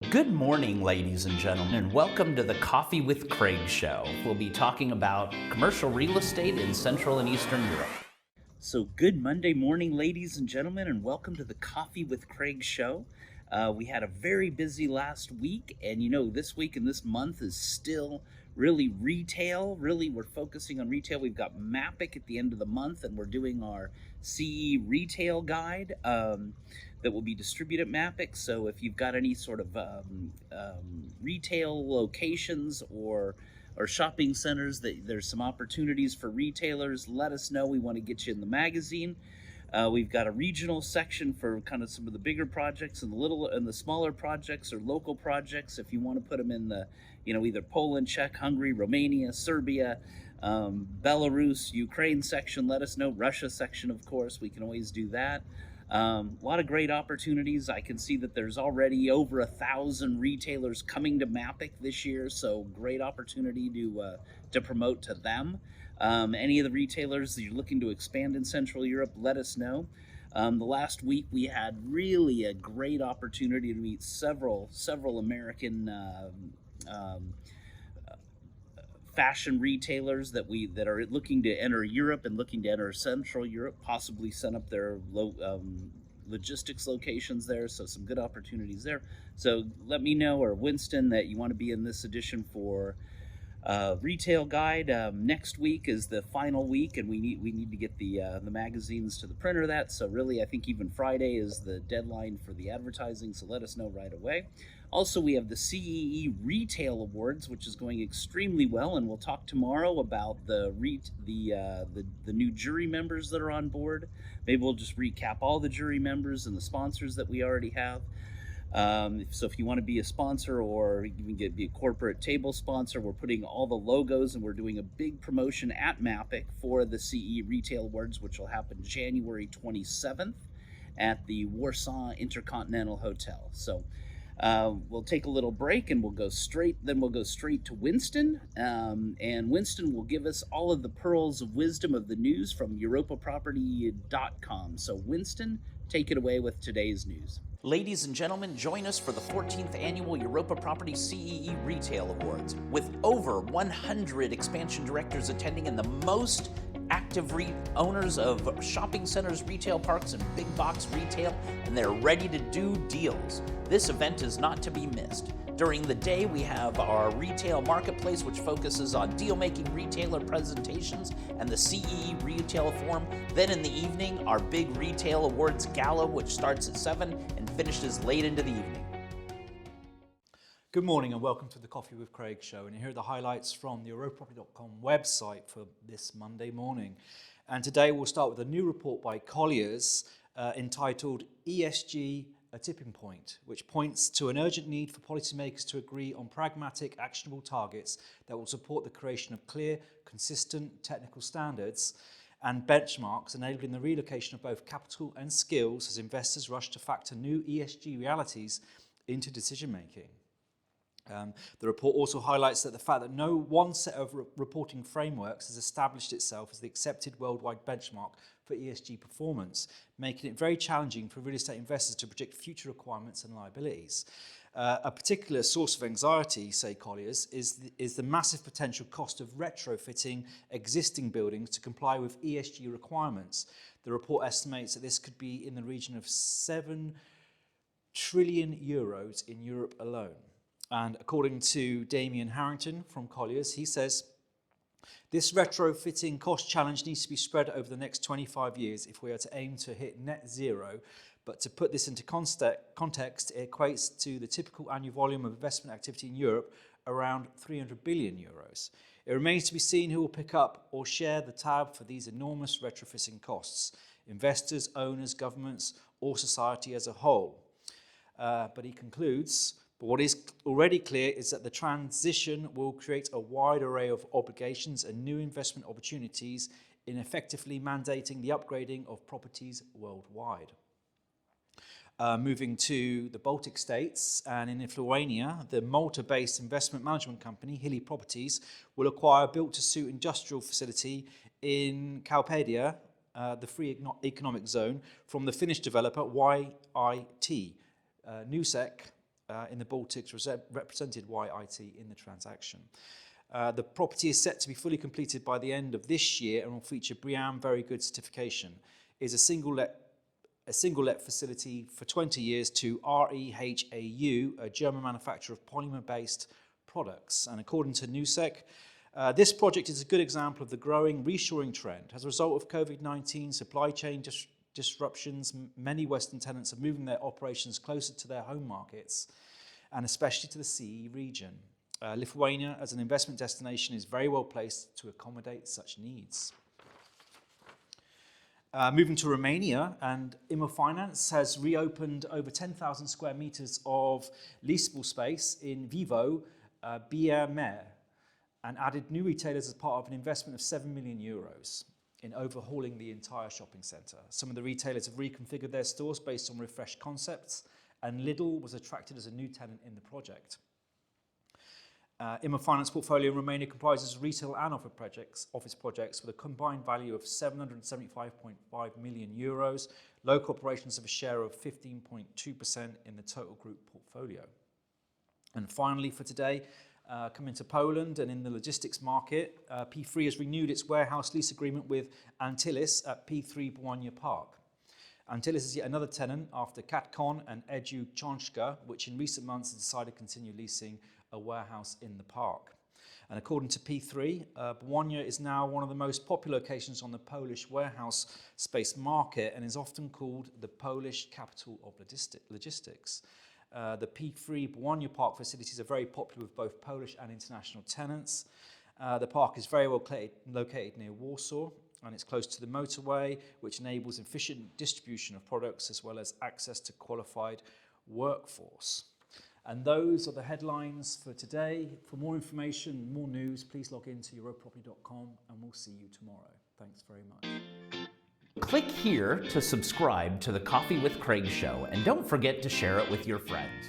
Good morning, ladies and gentlemen, and welcome to the Coffee with Craig show. We'll be talking about commercial real estate in Central and Eastern Europe. So good Monday morning, ladies and gentlemen, and welcome to the Coffee with Craig show. We had a very busy last week, and this week and this month is still really retail. Really, we're focusing on retail. We've got Mapic at the end of the month, and we're doing our CE retail guide that will be distributed at Mapic. So if you've got any sort of retail locations or shopping centers that there's some opportunities for retailers, let us know. We want to get you in the magazine. We've got a regional section for kind of some of the bigger projects and the smaller projects or local projects. If you want to put them in the, either Poland, Czech, Hungary, Romania, Serbia, Belarus, Ukraine section, let us know. Russia section, of course, we can always do that. A lot of great opportunities. I can see that there's already over 1,000 retailers coming to Mapic this year, so great opportunity to promote to them. Any of the retailers that you're looking to expand in Central Europe, let us know. The last week we had really a great opportunity to meet several American fashion retailers that are looking to enter Europe and looking to enter Central Europe, possibly set up their logistics locations there. So some good opportunities there. So let me know, or Winston, that you want to be in this edition for retail guide. Next week is the final week, and we need to get the magazines to the printer. So really, I think even Friday is the deadline for the advertising. So let us know right away. Also, we have the CEE Retail Awards, which is going extremely well, and we'll talk tomorrow about the new jury members that are on board. Maybe we'll just recap all the jury members and the sponsors that we already have. So if you want to be a sponsor or even be a corporate table sponsor, we're putting all the logos, and we're doing a big promotion at Mapic for the CE Retail Awards, which will happen January 27th at the Warsaw InterContinental Hotel. So we'll take a little break, and we'll go straight to Winston, and Winston will give us all of the pearls of wisdom of the news from EuropaProperty.com. So Winston, take it away with today's news. Ladies and gentlemen, join us for the 14th Annual Europa Property CEE Retail Awards. With over 100 expansion directors attending and the most active owners of shopping centers, retail parks, and big box retail, and they're ready to do deals. This event is not to be missed. During the day, we have our retail marketplace, which focuses on deal-making retailer presentations and the CEE Retail Forum. Then in the evening, our big retail awards gala, which starts at 7 and finishes late into the evening. Good morning and welcome to the Coffee with Craig show. And here are the highlights from the EuropaProperty.com website for this Monday morning. And today we'll start with a new report by Colliers entitled ESG A Tipping Point, which points to an urgent need for policymakers to agree on pragmatic, actionable targets that will support the creation of clear, consistent technical standards and benchmarks, enabling the relocation of both capital and skills as investors rush to factor new ESG realities into decision-making. The report also highlights that the fact that no one set of reporting frameworks has established itself as the accepted worldwide benchmark for ESG performance, making it very challenging for real estate investors to predict future requirements and liabilities. A particular source of anxiety, say Colliers, is the massive potential cost of retrofitting existing buildings to comply with ESG requirements. The report estimates that this could be in the region of €7 trillion in Europe alone. And according to Damien Harrington from Colliers, he says, this retrofitting cost challenge needs to be spread over the next 25 years if we are to aim to hit net zero. But to put this into context, it equates to the typical annual volume of investment activity in Europe, around €300 billion. It remains to be seen who will pick up or share the tab for these enormous retrofitting costs: investors, owners, governments, or society as a whole. But he concludes, but what is already clear is that the transition will create a wide array of obligations and new investment opportunities in effectively mandating the upgrading of properties worldwide. Moving to the Baltic states, and in Lithuania, the Malta-based investment management company Hilly Properties will acquire a built-to-suit industrial facility in Klaipėda, the free economic zone, from the Finnish developer YIT, Newsec in the Baltics represented YIT in the transaction. The property is set to be fully completed by the end of this year and will feature BREEAM Very Good certification. It is a single let facility for 20 years to REHAU, a German manufacturer of polymer-based products. And according to Newsec, this project is a good example of the growing reshoring trend. As a result of COVID-19 supply chain disruptions, many Western tenants are moving their operations closer to their home markets, and especially to the CE region. Lithuania, as an investment destination, is very well placed to accommodate such needs. Moving to Romania, and ImmoFinance has reopened over 10,000 square meters of leasable space in Vivo, Balmain, and added new retailers as part of an investment of 7 million euros in overhauling the entire shopping centre. Some of the retailers have reconfigured their stores based on refreshed concepts, and Lidl was attracted as a new tenant in the project. ImmoFinance portfolio in Romania comprises retail and office projects with a combined value of 775.5 million euros. Local operations have a share of 15.2% in the total group portfolio. And finally for today, coming to Poland and in the logistics market, P3 has renewed its warehouse lease agreement with Antylis at P3 Błania Park. Antylis is yet another tenant after Katcon and Edu Książka, which in recent months have decided to continue leasing a warehouse in the park. And according to P3, Błania is now one of the most popular locations on the Polish warehouse space market and is often called the Polish capital of logistics. The P3 Błania Park facilities are very popular with both Polish and international tenants. The park is very well located near Warsaw, and it's close to the motorway, which enables efficient distribution of products as well as access to qualified workforce. And those are the headlines for today. For more information, more news, please log in to EuropaProperty.com, and we'll see you tomorrow. Thanks very much. Click here to subscribe to the Coffee with Craig show, and don't forget to share it with your friends.